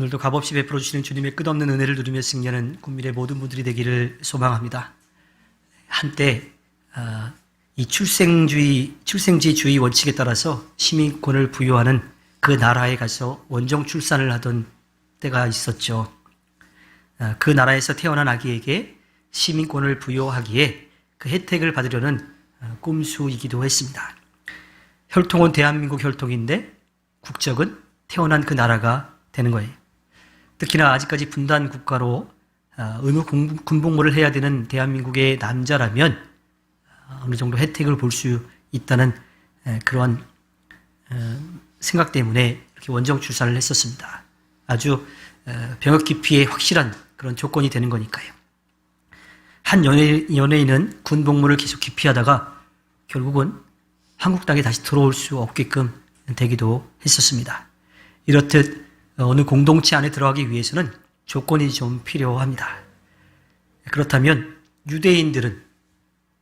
오늘도 값없이 베풀어 주시는 주님의 끝없는 은혜를 누리며 승리하는 국민의 모든 분들이 되기를 소망합니다. 한때 이 출생지주의 원칙에 따라서 시민권을 부여하는 그 나라에 가서 원정 출산을 하던 때가 있었죠. 그 나라에서 태어난 아기에게 시민권을 부여하기에 그 혜택을 받으려는 꼼수이기도 했습니다. 혈통은 대한민국 혈통인데 국적은 태어난 그 나라가 되는 거예요. 특히나 아직까지 분단 국가로 의무 군복무를 해야 되는 대한민국의 남자라면 어느 정도 혜택을 볼 수 있다는 그러한 생각 때문에 이렇게 원정 출산을 했었습니다. 아주 병역 기피에 확실한 그런 조건이 되는 거니까요. 한 연예인은 군복무를 계속 기피하다가 결국은 한국 땅에 다시 들어올 수 없게끔 되기도 했었습니다. 이렇듯 어느 공동체 안에 들어가기 위해서는 조건이 좀 필요합니다. 그렇다면 유대인들은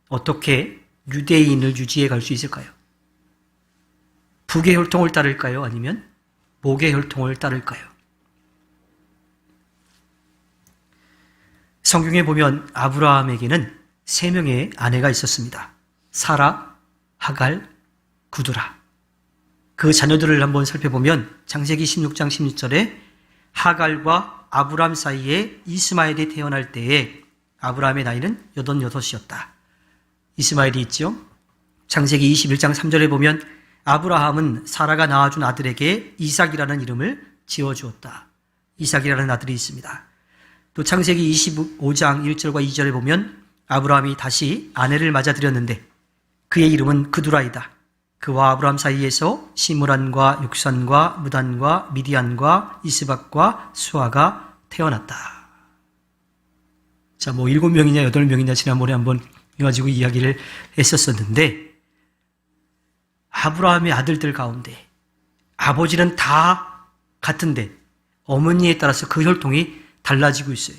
어떻게 유대인을 유지해 갈 수 있을까요? 북의 혈통을 따를까요? 아니면 목의 혈통을 따를까요? 성경에 보면 아브라함에게는 3명의 아내가 있었습니다. 사라, 하갈, 구두라. 그 자녀들을 한번 살펴보면 창세기 16장 16절에 하갈과 아브람 사이에 이스마엘이 태어날 때에 아브라함의 나이는 86이었다. 이스마엘이 있죠. 창세기 21장 3절에 보면 아브라함은 사라가 낳아준 아들에게 이삭이라는 이름을 지어주었다. 이삭이라는 아들이 있습니다. 또 창세기 25장 1절과 2절에 보면 아브라함이 다시 아내를 맞아들였는데 그의 이름은 그두라이다. 그와 아브라함 사이에서 시므란과 육산과 무단과 미디안과 이스박과 수아가 태어났다. 자, 7명이냐 8명이냐 지난번에 한번 가지고 이야기를 했었었는데 아브라함의 아들들 가운데 아버지는 다 같은데 어머니에 따라서 그 혈통이 달라지고 있어요.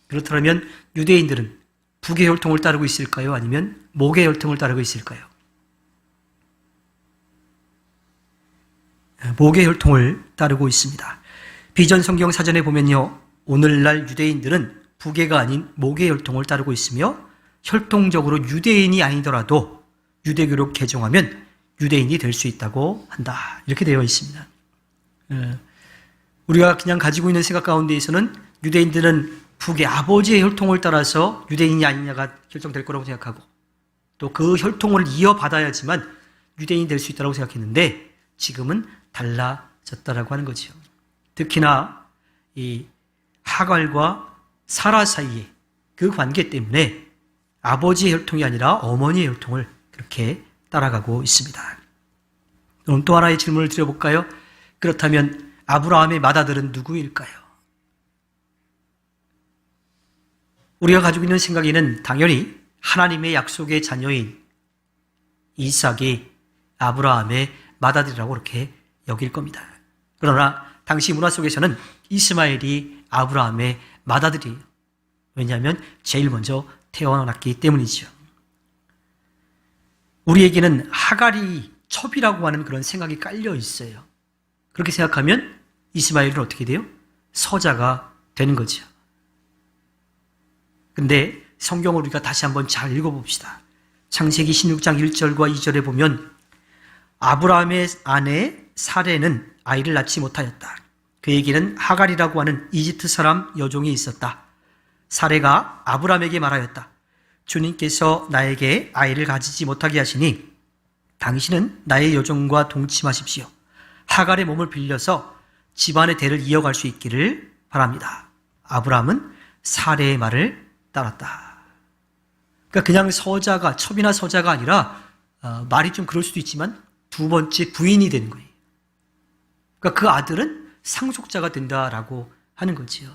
그렇다면 유대인들은 북의 혈통을 따르고 있을까요? 아니면 목의 혈통을 따르고 있을까요? 목의 혈통을 따르고 있습니다. 비전 성경 사전에 보면요, 오늘날 유대인들은 북의가 아닌 목의 혈통을 따르고 있으며 혈통적으로 유대인이 아니더라도 유대교로 개종하면 유대인이 될 수 있다고 한다. 이렇게 되어 있습니다. 우리가 그냥 가지고 있는 생각 가운데에서는 유대인들은 북의 아버지의 혈통을 따라서 유대인이 아니냐가 결정될 거라고 생각하고 또 그 혈통을 이어받아야지만 유대인이 될 수 있다고 생각했는데 지금은 달라졌다라고 하는 거죠. 특히나 이 하갈과 사라 사이의 그 관계 때문에 아버지의 혈통이 아니라 어머니의 혈통을 그렇게 따라가고 있습니다. 그럼 또 하나의 질문을 드려볼까요? 그렇다면 아브라함의 맏아들은 누구일까요? 우리가 가지고 있는 생각에는 당연히 하나님의 약속의 자녀인 이삭이 아브라함의 맏아들이라고 그렇게 여길 겁니다. 그러나 당시 문화 속에서는 이스마엘이 아브라함의 맏아들이에요. 왜냐하면 제일 먼저 태어났기 때문이죠. 우리에게는 하갈이 첩이라고 하는 그런 생각이 깔려 있어요. 그렇게 생각하면 이스마엘은 어떻게 돼요? 서자가 되는 거죠. 근데 성경을 우리가 다시 한번 잘 읽어봅시다. 창세기 16장 1절과 2절에 보면 아브라함의 아내 사레는 아이를 낳지 못하였다. 그에게는 하갈이라고 하는 이집트 사람 여종이 있었다. 사레가 아브라함에게 말하였다. 주님께서 나에게 아이를 가지지 못하게 하시니 당신은 나의 여종과 동침하십시오. 하갈의 몸을 빌려서 집안의 대를 이어갈 수 있기를 바랍니다. 아브라함은 사레의 말을 따랐다. 그러니까 그냥 서자가, 첩이나 서자가 아니라 말이 좀 그럴 수도 있지만 두 번째 부인이 되는 거예요. 그러니까 그 아들은 상속자가 된다라고 하는 거지요.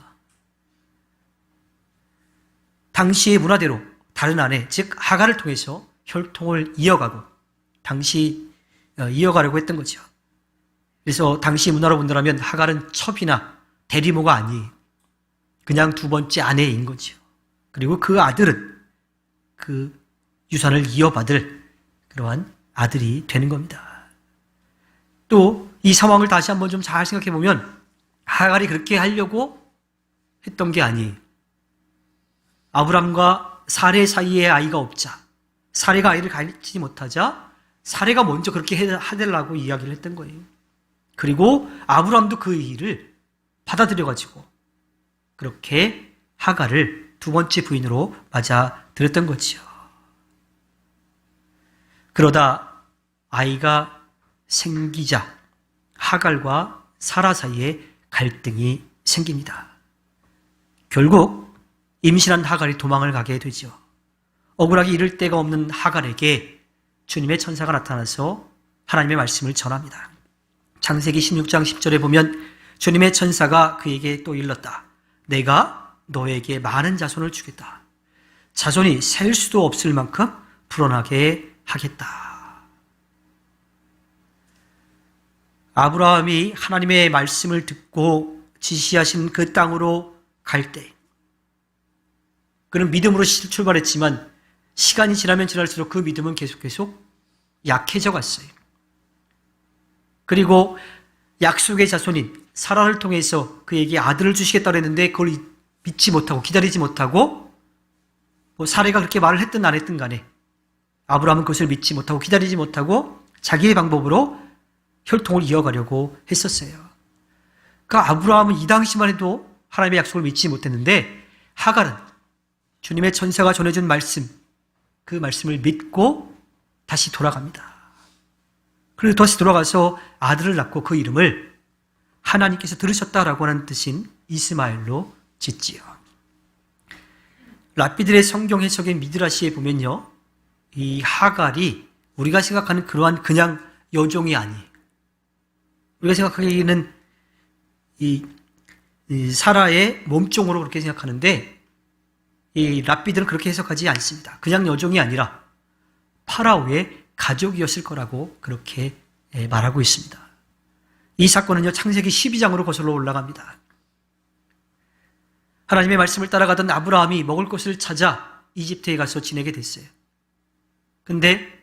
당시의 문화대로 다른 아내, 즉 하갈을 통해서 혈통을 이어가고 이어가려고 했던 거죠. 그래서 당시 문화로 본다면 하갈은 첩이나 대리모가 아니에요. 그냥 두 번째 아내인 거죠. 그리고 그 아들은 그 유산을 이어받을 그러한 아들이 되는 겁니다. 또 이 상황을 다시 한번 좀 잘 생각해 보면 하갈이 그렇게 하려고 했던 게 아니에요. 아브람과 사레 사이에 아이가 없자, 사레가 아이를 가지지 못하자 사레가 먼저 그렇게 해달라고 이야기를 했던 거예요. 그리고 아브람도 그 일을 받아들여가지고 그렇게 하갈을 두 번째 부인으로 맞아들였던 거지요. 그러다 아이가 생기자 하갈과 사라 사이에 갈등이 생깁니다. 결국 임신한 하갈이 도망을 가게 되죠. 억울하게 이를 데가 없는 하갈에게 주님의 천사가 나타나서 하나님의 말씀을 전합니다. 창세기 16장 10절에 보면 주님의 천사가 그에게 또 일렀다. 내가 너에게 많은 자손을 주겠다. 자손이 셀 수도 없을 만큼 불어나게 하겠다. 아브라함이 하나님의 말씀을 듣고 지시하신 그 땅으로 갈 때 그는 믿음으로 출발했지만 시간이 지나면 지날수록 그 믿음은 계속 약해져 갔어요. 그리고 약속의 자손인 사라를 통해서 그에게 아들을 주시겠다고 했는데 그걸 믿지 못하고 기다리지 못하고 사례가 그렇게 말을 했든 안 했든 간에 아브라함은 그것을 믿지 못하고 기다리지 못하고 자기의 방법으로 혈통을 이어가려고 했었어요. 그러니까 아브라함은 이 당시만 해도 하나님의 약속을 믿지 못했는데 하갈은 주님의 천사가 전해준 말씀, 그 말씀을 믿고 다시 돌아갑니다. 그리고 다시 돌아가서 아들을 낳고 그 이름을 하나님께서 들으셨다라고 하는 뜻인 이스마엘로 짓지요. 랍비들의 성경 해석의 미드라시에 보면요, 이 하갈이 우리가 생각하는 그러한 그냥 여종이 아니에요. 우리가 생각하기에는 이 사라의 몸종으로 그렇게 생각하는데 이 랍비들은 그렇게 해석하지 않습니다. 그냥 여종이 아니라 파라오의 가족이었을 거라고 그렇게 말하고 있습니다. 이 사건은요, 창세기 12장으로 거슬러 올라갑니다. 하나님의 말씀을 따라가던 아브라함이 먹을 것을 찾아 이집트에 가서 지내게 됐어요. 근데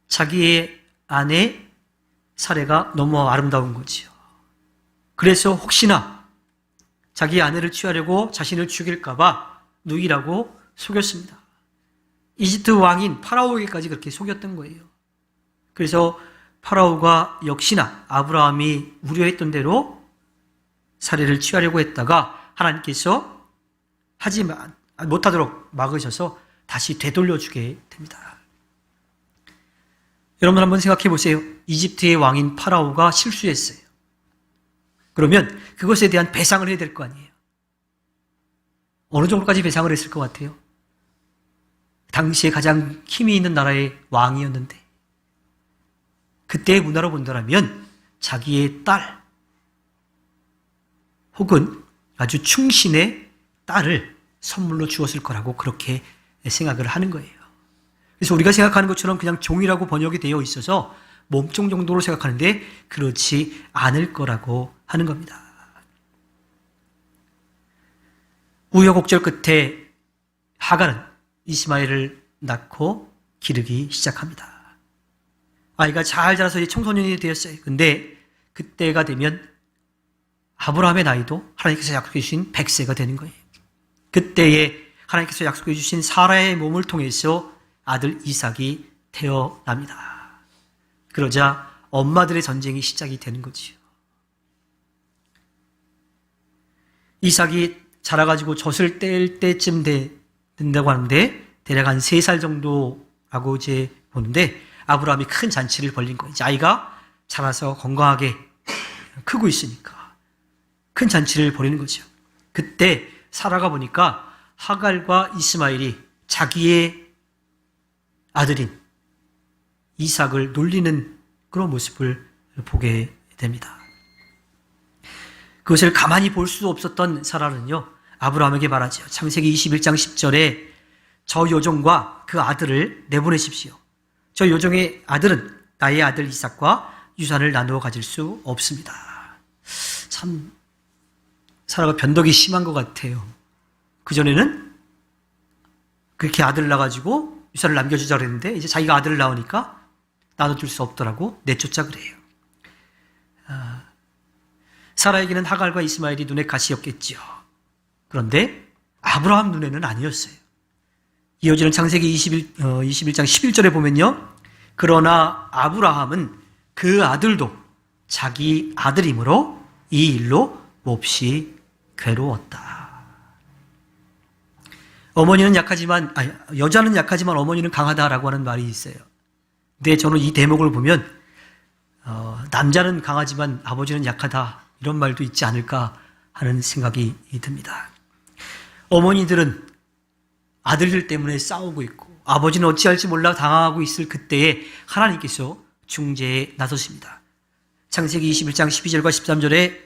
자기의 아내 사레가 너무 아름다운 거지요. 그래서 혹시나 자기 아내를 취하려고 자신을 죽일까봐 누이라고 속였습니다. 이집트 왕인 파라오에게까지 그렇게 속였던 거예요. 그래서 파라오가 역시나 아브라함이 우려했던 대로 사례를 취하려고 했다가 하나님께서 하지 못하도록 막으셔서 다시 되돌려주게 됩니다. 여러분 한번 생각해 보세요. 이집트의 왕인 파라오가 실수했어요. 그러면 그것에 대한 배상을 해야 될 거 아니에요. 어느 정도까지 배상을 했을 것 같아요? 당시에 가장 힘이 있는 나라의 왕이었는데 그때의 문화로 본다면 자기의 딸 혹은 아주 충신의 딸을 선물로 주었을 거라고 그렇게 생각을 하는 거예요. 그래서 우리가 생각하는 것처럼 그냥 종이라고 번역이 되어 있어서 몸종 정도로 생각하는데 그렇지 않을 거라고 하는 겁니다. 우여곡절 끝에 하갈은 이스마엘을 낳고 기르기 시작합니다. 아이가 잘 자라서 이제 청소년이 되었어요. 근데 그때가 되면 아브라함의 나이도 하나님께서 약속해 주신 100세가 되는 거예요. 그때에 하나님께서 약속해 주신 사라의 몸을 통해서 아들 이삭이 태어납니다. 그러자 엄마들의 전쟁이 시작이 되는 거지요. 이삭이 자라가지고 젖을 뗄 때쯤 된다고 하는데 대략 한 3살 정도라고 이제 보는데 아브라함이 큰 잔치를 벌린 거예요. 이제 아이가 자라서 건강하게 크고 있으니까 큰 잔치를 벌이는 거죠. 그때 사라가 보니까 하갈과 이스마엘이 자기의 아들인 이삭을 놀리는 그런 모습을 보게 됩니다. 그것을 가만히 볼 수 없었던 사라는요, 아브라함에게 말하죠. 창세기 21장 10절에 저 여종과 그 아들을 내보내십시오. 저 여종의 아들은 나의 아들 이삭과 유산을 나누어 가질 수 없습니다. 참 사라가 변덕이 심한 것 같아요. 그전에는 그렇게 아들을 낳아가지고 유산을 남겨주자고 했는데 이제 자기가 아들을 낳으니까 나눠줄 수 없더라고 내쫓자 그래요. 사라에게는 하갈과 이스마엘이 눈에 가시였겠지요. 그런데 아브라함 눈에는 아니었어요. 이어지는 창세기 21장 11절에 보면요. 그러나 아브라함은 그 아들도 자기 아들이므로 이 일로 몹시 괴로웠다. 여자는 약하지만 어머니는 강하다라고 하는 말이 있어요. 근데 저는 이 대목을 보면 남자는 강하지만 아버지는 약하다 이런 말도 있지 않을까 하는 생각이 듭니다. 어머니들은 아들들 때문에 싸우고 있고 아버지는 어찌할지 몰라 당하고 있을 그때에 하나님께서 중재에 나서십니다. 창세기 21장 12절과 13절에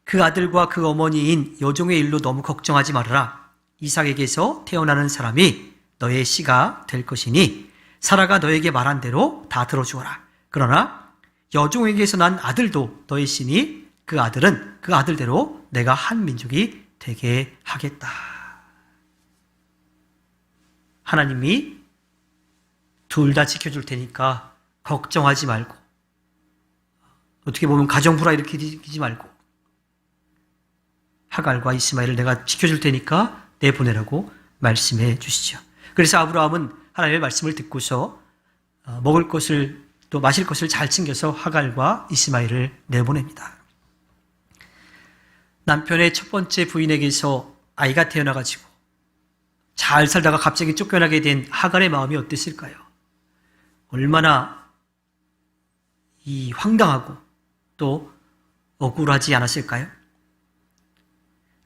그 아들과 그 어머니인 여종의 일로 너무 걱정하지 말아라. 이삭에게서 태어나는 사람이 너의 씨가 될 것이니 사라가 너에게 말한 대로 다 들어주어라. 그러나 여종에게서 난 아들도 너의 씨니 그 아들은 그 아들대로 내가 한 민족이 되게 하겠다. 하나님이 둘 다 지켜줄 테니까 걱정하지 말고 어떻게 보면 가정불화 일으키지 말고 하갈과 이스마엘을 내가 지켜줄 테니까 내보내라고 말씀해 주시죠. 그래서 아브라함은 하나님의 말씀을 듣고서 먹을 것을 또 마실 것을 잘 챙겨서 하갈과 이스마엘을 내보냅니다. 남편의 첫 번째 부인에게서 아이가 태어나가지고 잘 살다가 갑자기 쫓겨나게 된 하갈의 마음이 어땠을까요? 얼마나 황당하고 또 억울하지 않았을까요?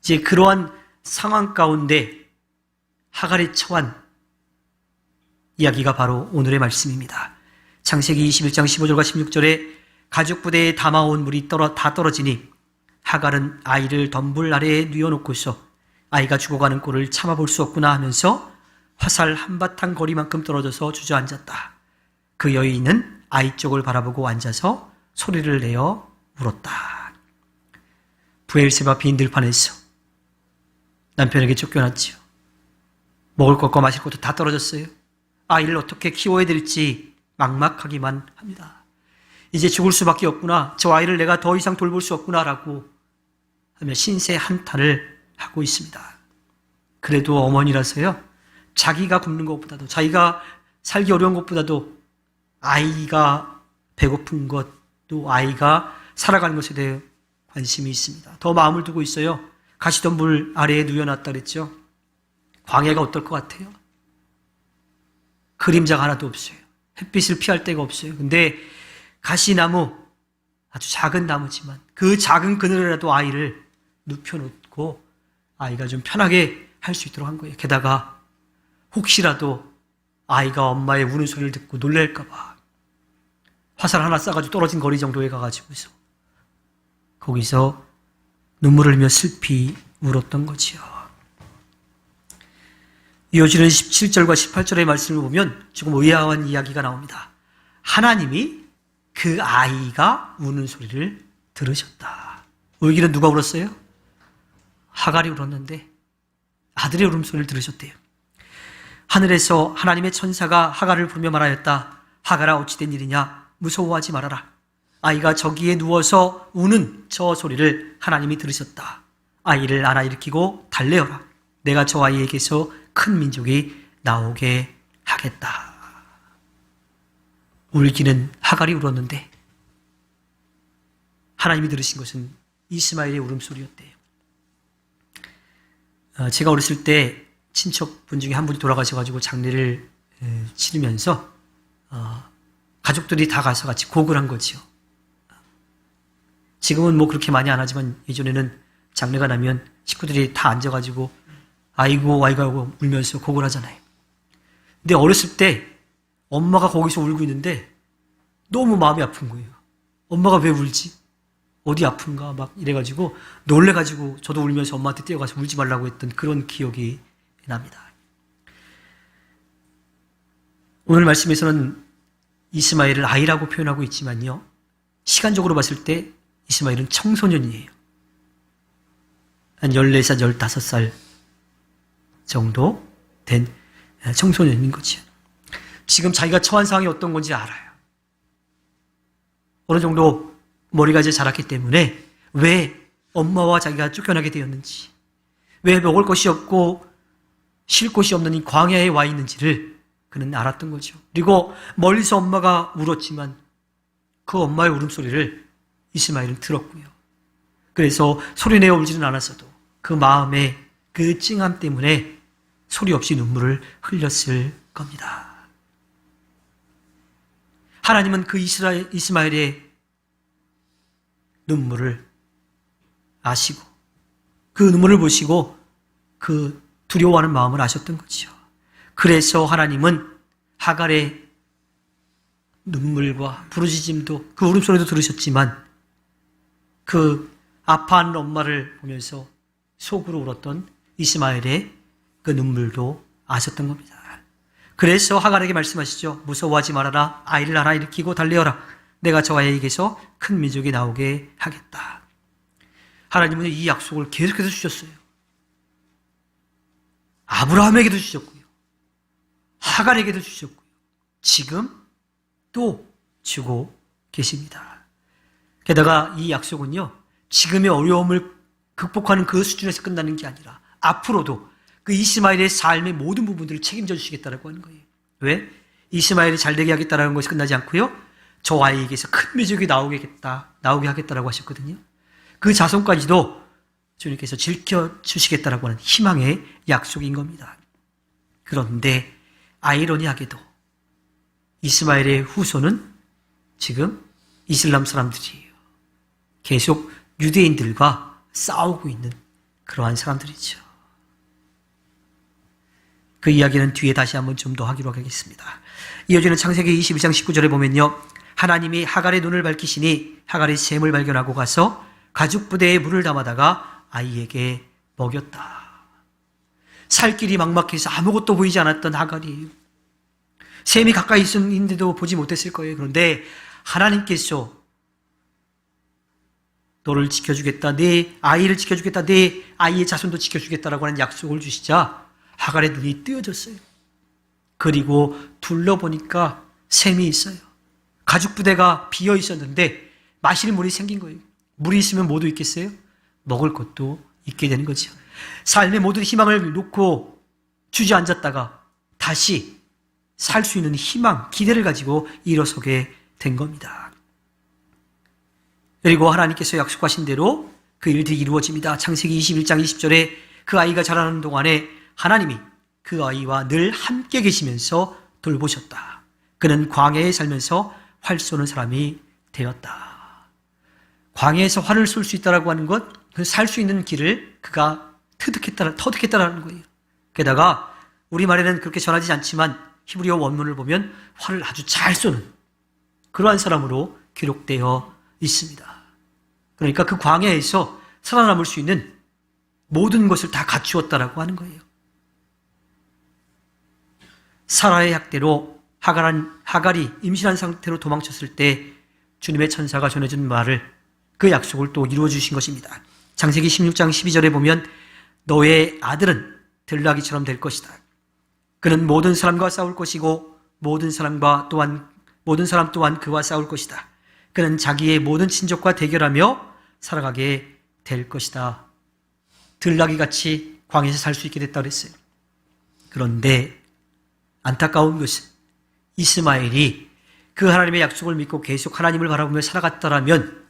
이제 그러한 상황 가운데 하갈이 처한 이야기가 바로 오늘의 말씀입니다. 창세기 21장 15절과 16절에 가죽 부대에 담아온 물이 다 떨어지니 하갈은 아이를 덤불 아래에 뉘어놓고서 아이가 죽어가는 꼴을 참아볼 수 없구나 하면서 화살 한바탕 거리만큼 떨어져서 주저앉았다. 그 여인은 아이 쪽을 바라보고 앉아서 소리를 내어 울었다. 브엘세바 빈 들판에서 남편에게 쫓겨났지요. 먹을 것과 마실 것도 다 떨어졌어요. 아이를 어떻게 키워야 될지 막막하기만 합니다. 이제 죽을 수밖에 없구나. 저 아이를 내가 더 이상 돌볼 수 없구나라고 하며 신세 한탄을 하고 있습니다. 그래도 어머니라서요. 자기가 굶는 것보다도 자기가 살기 어려운 것보다도 아이가 배고픈 것 또 아이가 살아가는 것에 대해 관심이 있습니다. 더 마음을 두고 있어요. 가시덤불 아래에 누워놨다 그랬죠. 광야가 어떨 것 같아요? 그림자가 하나도 없어요. 햇빛을 피할 데가 없어요. 근데 가시나무, 아주 작은 나무지만 그 작은 그늘에라도 아이를 눕혀놓고 아이가 좀 편하게 할 수 있도록 한 거예요. 게다가 혹시라도 아이가 엄마의 우는 소리를 듣고 놀랄까 봐 화살 하나 쏴가지고 떨어진 거리 정도에 가가지고서 거기서 눈물을 흘리며 슬피 울었던 거지요. 이어지는 17절과 18절의 말씀을 보면 조금 의아한 이야기가 나옵니다. 하나님이 그 아이가 우는 소리를 들으셨다. 울기는 누가 울었어요? 하갈이 울었는데 아들의 울음소리를 들으셨대요. 하늘에서 하나님의 천사가 하갈을 부르며 말하였다. 하갈아 어찌 된 일이냐? 무서워하지 말아라. 아이가 저기에 누워서 우는 저 소리를 하나님이 들으셨다. 아이를 안아 일으키고 달래어라. 내가 저 아이에게서 큰 민족이 나오게 하겠다. 울기는 하갈이 울었는데 하나님이 들으신 것은 이스마엘의 울음소리였대요. 제가 어렸을 때 친척분 중에 한 분이 돌아가셔가지고 장례를 치르면서 가족들이 다 가서 같이 곡을 한 거지요. 지금은 뭐 그렇게 많이 안 하지만 예전에는 장례가 나면 식구들이 다 앉아가지고 아이고 아이고 울면서 곡을 하잖아요. 근데 어렸을 때 엄마가 거기서 울고 있는데 너무 마음이 아픈 거예요. 엄마가 왜 울지? 어디 아픈가? 막 이래가지고 놀래가지고 저도 울면서 엄마한테 뛰어가서 울지 말라고 했던 그런 기억이 납니다. 오늘 말씀에서는 이스마엘을 아이라고 표현하고 있지만요. 시간적으로 봤을 때 이스마엘은 청소년이에요. 한 14살, 15살 정도 된 청소년인 거죠. 지금 자기가 처한 상황이 어떤 건지 알아요. 어느 정도 머리가 이제 자랐기 때문에 왜 엄마와 자기가 쫓겨나게 되었는지, 왜 먹을 것이 없고 쉴 곳이 없는 이 광야에 와 있는지를 그는 알았던 거죠. 그리고 멀리서 엄마가 울었지만 그 엄마의 울음소리를 이스마엘은 들었고요. 그래서 소리내어 울지는 않았어도 그 마음에 그 찡함 때문에 소리 없이 눈물을 흘렸을 겁니다. 하나님은 그 이스마엘의 눈물을 아시고 그 눈물을 보시고 그 두려워하는 마음을 아셨던 거죠. 그래서 하나님은 하갈의 눈물과 부르짖음도 그 울음소리도 들으셨지만 그 아파하는 엄마를 보면서 속으로 울었던 이스마엘의 그 눈물도 아셨던 겁니다. 그래서 하갈에게 말씀하시죠. 무서워하지 말아라. 아이를 하나 일으키고 달려라. 내가 저 아이에게서 큰 민족이 나오게 하겠다. 하나님은 이 약속을 계속해서 주셨어요. 아브라함에게도 주셨고요. 하갈에게도 주셨고요. 지금 또 주고 계십니다. 게다가 이 약속은요, 지금의 어려움을 극복하는 그 수준에서 끝나는 게 아니라 앞으로도 그 이스마엘의 삶의 모든 부분들을 책임져 주시겠다라고 하는 거예요. 왜? 이스마엘이 잘되게 하겠다라는 것이 끝나지 않고요, 저 아이에게서 큰 민족이 나오게 하겠다라고 하셨거든요. 그 자손까지도 주님께서 지켜주시겠다라고 하는 희망의 약속인 겁니다. 그런데 아이러니하게도 이스마엘의 후손은 지금 이슬람 사람들이에요. 계속 유대인들과 싸우고 있는 그러한 사람들이죠. 그 이야기는 뒤에 다시 한번 좀 더 하기로 하겠습니다. 이어지는 창세기 22장 19절에 보면요, 하나님이 하갈의 눈을 밝히시니 하갈이 샘을 발견하고 가서 가죽 부대에 물을 담아다가 아이에게 먹였다. 살 길이 막막해서 아무것도 보이지 않았던 하갈이에요. 샘이 가까이 있었는데도 보지 못했을 거예요. 그런데 하나님께서 너를 지켜주겠다, 내 아이를 지켜주겠다, 내 아이의 자손도 지켜주겠다라고 하는 약속을 주시자 하갈의 눈이 뜨여졌어요. 그리고 둘러보니까 샘이 있어요. 가죽 부대가 비어 있었는데 마실 물이 생긴 거예요. 물이 있으면 뭐도 있겠어요? 먹을 것도 있게 되는 거죠. 삶의 모든 희망을 놓고 주저앉았다가 다시 살 수 있는 희망, 기대를 가지고 일어서게 된 겁니다. 그리고 하나님께서 약속하신 대로 그 일들이 이루어집니다. 창세기 21장 20절에 그 아이가 자라는 동안에 하나님이 그 아이와 늘 함께 계시면서 돌보셨다. 그는 광야에 살면서 활 쏘는 사람이 되었다. 광야에서 활을 쏠 수 있다라고 하는 것, 그 살 수 있는 길을 그가 터득했다라는 거예요. 게다가 우리말에는 그렇게 전하지 않지만 히브리어 원문을 보면 활을 아주 잘 쏘는 그러한 사람으로 기록되어 있습니다. 그러니까 그 광야에서 살아남을 수 있는 모든 것을 다 갖추었다라고 하는 거예요. 사라의 학대로 하갈이 임신한 상태로 도망쳤을 때 주님의 천사가 전해준 말을, 그 약속을 또 이루어 주신 것입니다. 창세기 16장 12절에 보면 너의 아들은 들나귀처럼 될 것이다. 그는 모든 사람과 싸울 것이고 모든 사람 또한 그와 싸울 것이다. 그는 자기의 모든 친족과 대결하며 살아가게 될 것이다. 들나귀같이 광야에서 살 수 있게 됐다 그랬어요. 그런데 안타까운 것은 이스마엘이 그 하나님의 약속을 믿고 계속 하나님을 바라보며 살아갔더라면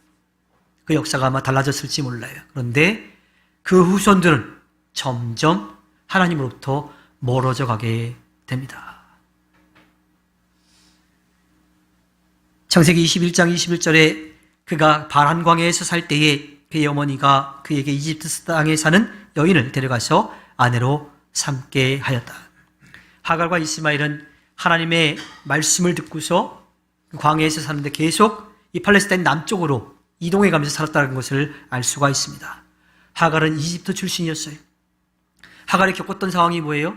그 역사가 아마 달라졌을지 몰라요. 그런데 그 후손들은 점점 하나님으로부터 멀어져 가게 됩니다. 창세기 21장 21절에 그가 바란 광야에서 살 때에 그의 어머니가 그에게 이집트 땅에 사는 여인을 데려가서 아내로 삼게 하였다. 하갈과 이스마엘은 하나님의 말씀을 듣고서 광야에서 사는데 계속 이 팔레스타인 남쪽으로 이동해 가면서 살았다는 것을 알 수가 있습니다. 하갈은 이집트 출신이었어요. 하갈이 겪었던 상황이 뭐예요?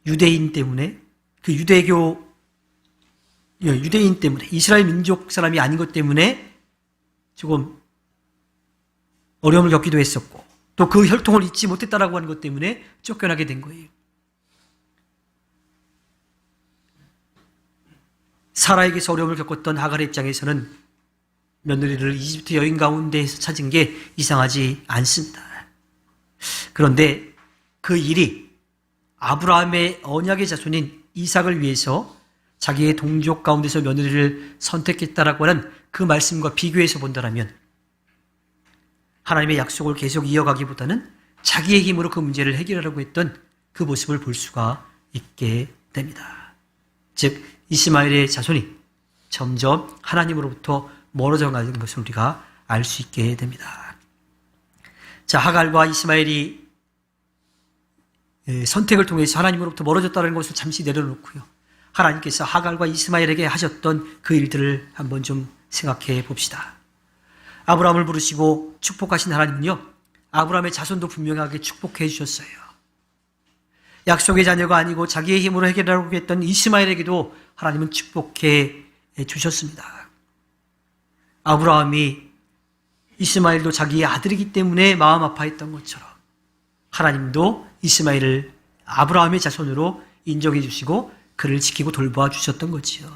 유대인 때문에, 그 유대인 때문에, 이스라엘 민족 사람이 아닌 것 때문에 조금 어려움을 겪기도 했었고, 또 그 혈통을 잊지 못했다라고 하는 것 때문에 쫓겨나게 된 거예요. 사라에게서 어려움을 겪었던 하갈의 입장에서는 며느리를 이집트 여인 가운데에서 찾은 게 이상하지 않습니다. 그런데 그 일이 아브라함의 언약의 자손인 이삭을 위해서 자기의 동족 가운데서 며느리를 선택했다라고 하는 그 말씀과 비교해서 본다면 하나님의 약속을 계속 이어가기보다는 자기의 힘으로 그 문제를 해결하려고 했던 그 모습을 볼 수가 있게 됩니다. 즉 이스마엘의 자손이 점점 하나님으로부터 멀어져 가는 것을 우리가 알 수 있게 됩니다. 자, 하갈과 이스마엘이 선택을 통해서 하나님으로부터 멀어졌다는 것을 잠시 내려놓고요. 하나님께서 하갈과 이스마엘에게 하셨던 그 일들을 한번 좀 생각해 봅시다. 아브라함을 부르시고 축복하신 하나님은요, 아브라함의 자손도 분명하게 축복해 주셨어요. 약속의 자녀가 아니고 자기의 힘으로 해결하려고 했던 이스마엘에게도 하나님은 축복해 주셨습니다. 아브라함이 이스마엘도 자기의 아들이기 때문에 마음 아파했던 것처럼 하나님도 이스마엘을 아브라함의 자손으로 인정해 주시고 그를 지키고 돌보아 주셨던 거지요.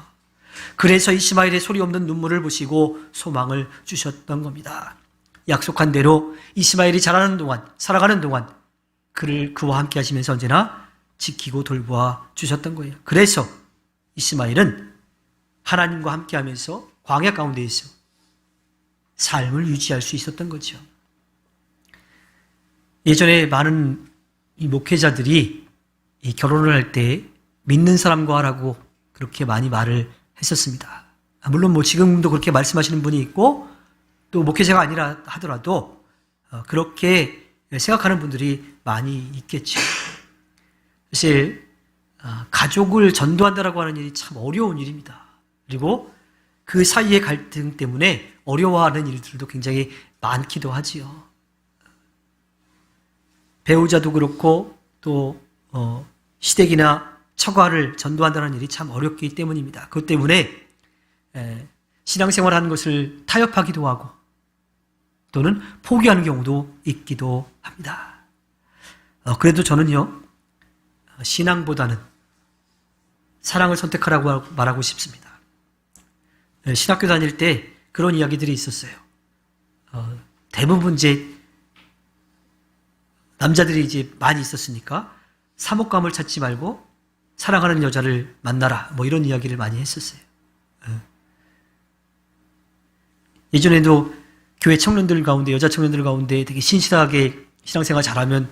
그래서 이스마엘의 소리 없는 눈물을 보시고 소망을 주셨던 겁니다. 약속한 대로 이스마엘이 자라는 동안, 살아가는 동안 그와 함께 하시면서 언제나 지키고 돌보아 주셨던 거예요. 그래서 이스마엘은 하나님과 함께 하면서 광야 가운데에서 삶을 유지할 수 있었던 거죠. 예전에 많은 이 목회자들이 이 결혼을 할 때 믿는 사람과 하라고 그렇게 많이 말을 했었습니다. 물론 뭐 지금도 그렇게 말씀하시는 분이 있고 또 목회자가 아니라 하더라도 그렇게 생각하는 분들이 많이 있겠죠. 사실 가족을 전도한다라고 하는 일이 참 어려운 일입니다. 그리고 그 사이의 갈등 때문에 어려워하는 일들도 굉장히 많기도 하지요. 배우자도 그렇고 또 시댁이나 처가를 전도한다는 일이 참 어렵기 때문입니다. 그것 때문에 신앙생활하는 것을 타협하기도 하고 또는 포기하는 경우도 있기도 합니다. 그래도 저는요, 신앙보다는 사랑을 선택하라고 말하고 싶습니다. 신학교 다닐 때 그런 이야기들이 있었어요. 대부분 이제 남자들이 이제 많이 있었으니까 사목감을 찾지 말고 사랑하는 여자를 만나라, 뭐 이런 이야기를 많이 했었어요. 예전에도 교회 청년들 가운데, 여자 청년들 가운데 되게 신실하게 신앙생활 잘하면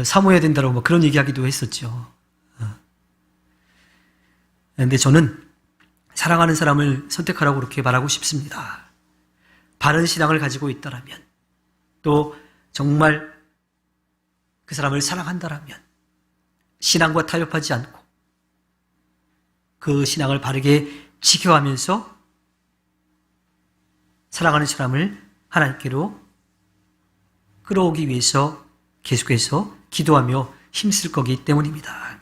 사모해야 된다고 뭐 그런 얘기하기도 했었죠. 그런데 저는 사랑하는 사람을 선택하라고 그렇게 말하고 싶습니다. 바른 신앙을 가지고 있다라면, 또 정말 그 사람을 사랑한다라면 신앙과 타협하지 않고 그 신앙을 바르게 지켜가면서 사랑하는 사람을 하나님께로 끌어오기 위해서 계속해서 기도하며 힘쓸 거기 때문입니다.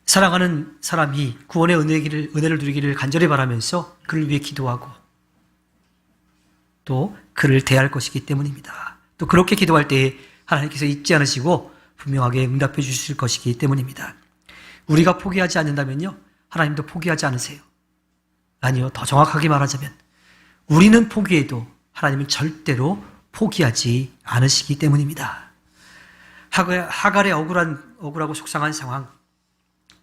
사랑하는 사람이 구원의 은혜를 누리기를 간절히 바라면서 그를 위해 기도하고 또 그를 대할 것이기 때문입니다. 또 그렇게 기도할 때에 하나님께서 잊지 않으시고 분명하게 응답해 주실 것이기 때문입니다. 우리가 포기하지 않는다면요, 하나님도 포기하지 않으세요. 아니요, 더 정확하게 말하자면 우리는 포기해도 하나님은 절대로 포기하지 않으시기 때문입니다. 하갈의 억울하고 속상한 상황,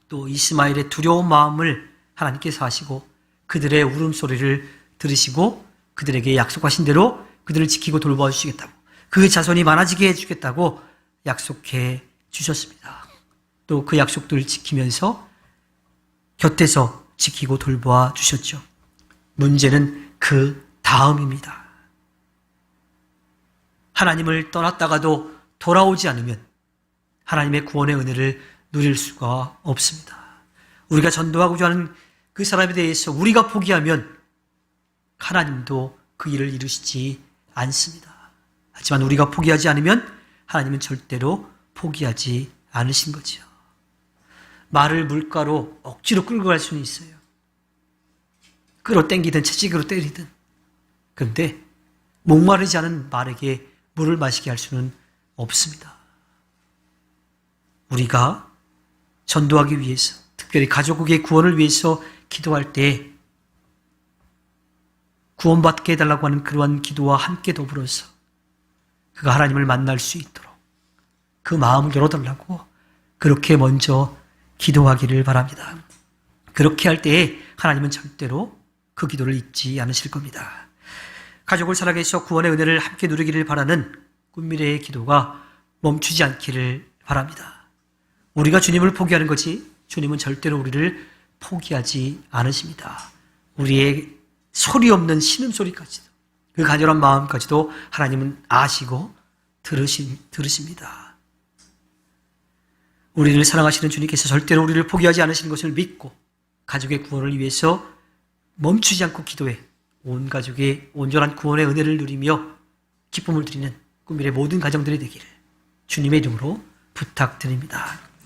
또 이스마엘의 두려운 마음을 하나님께서 아시고 그들의 울음소리를 들으시고 그들에게 약속하신 대로 그들을 지키고 돌보아 주시겠다고, 그 자손이 많아지게 해주겠다고 약속해 주셨습니다. 또 그 약속들을 지키면서 곁에서 지키고 돌보아 주셨죠. 문제는 그 다음입니다. 하나님을 떠났다가도 돌아오지 않으면 하나님의 구원의 은혜를 누릴 수가 없습니다. 우리가 전도하고자 하는 그 사람에 대해서 우리가 포기하면 하나님도 그 일을 이루시지 않습니다. 하지만 우리가 포기하지 않으면 하나님은 절대로 포기하지 않으신 거죠. 말을 물가로 억지로 끌고 갈 수는 있어요. 끌어당기든 채찍으로 때리든. 그런데 목마르지 않은 말에게 물을 마시게 할 수는 없습니다. 우리가 전도하기 위해서, 특별히 가족국의 구원을 위해서 기도할 때 구원받게 해달라고 하는 그러한 기도와 함께 더불어서 그가 하나님을 만날 수 있도록 그 마음을 열어달라고 그렇게 먼저 기도하기를 바랍니다. 그렇게 할 때에 하나님은 절대로 그 기도를 잊지 않으실 겁니다. 가족을 살아계셔 구원의 은혜를 함께 누리기를 바라는 꿈미래의 기도가 멈추지 않기를 바랍니다. 우리가 주님을 포기하는 거지 주님은 절대로 우리를 포기하지 않으십니다. 우리의 소리 없는 신음소리까지도 그 간절한 마음까지도 하나님은 아시고 들으십니다. 우리를 사랑하시는 주님께서 절대로 우리를 포기하지 않으시는 것을 믿고 가족의 구원을 위해서 멈추지 않고 기도해 온 가족의 온전한 구원의 은혜를 누리며 기쁨을 드리는 꿈미래 모든 가정들이 되기를 주님의 이름으로 부탁드립니다.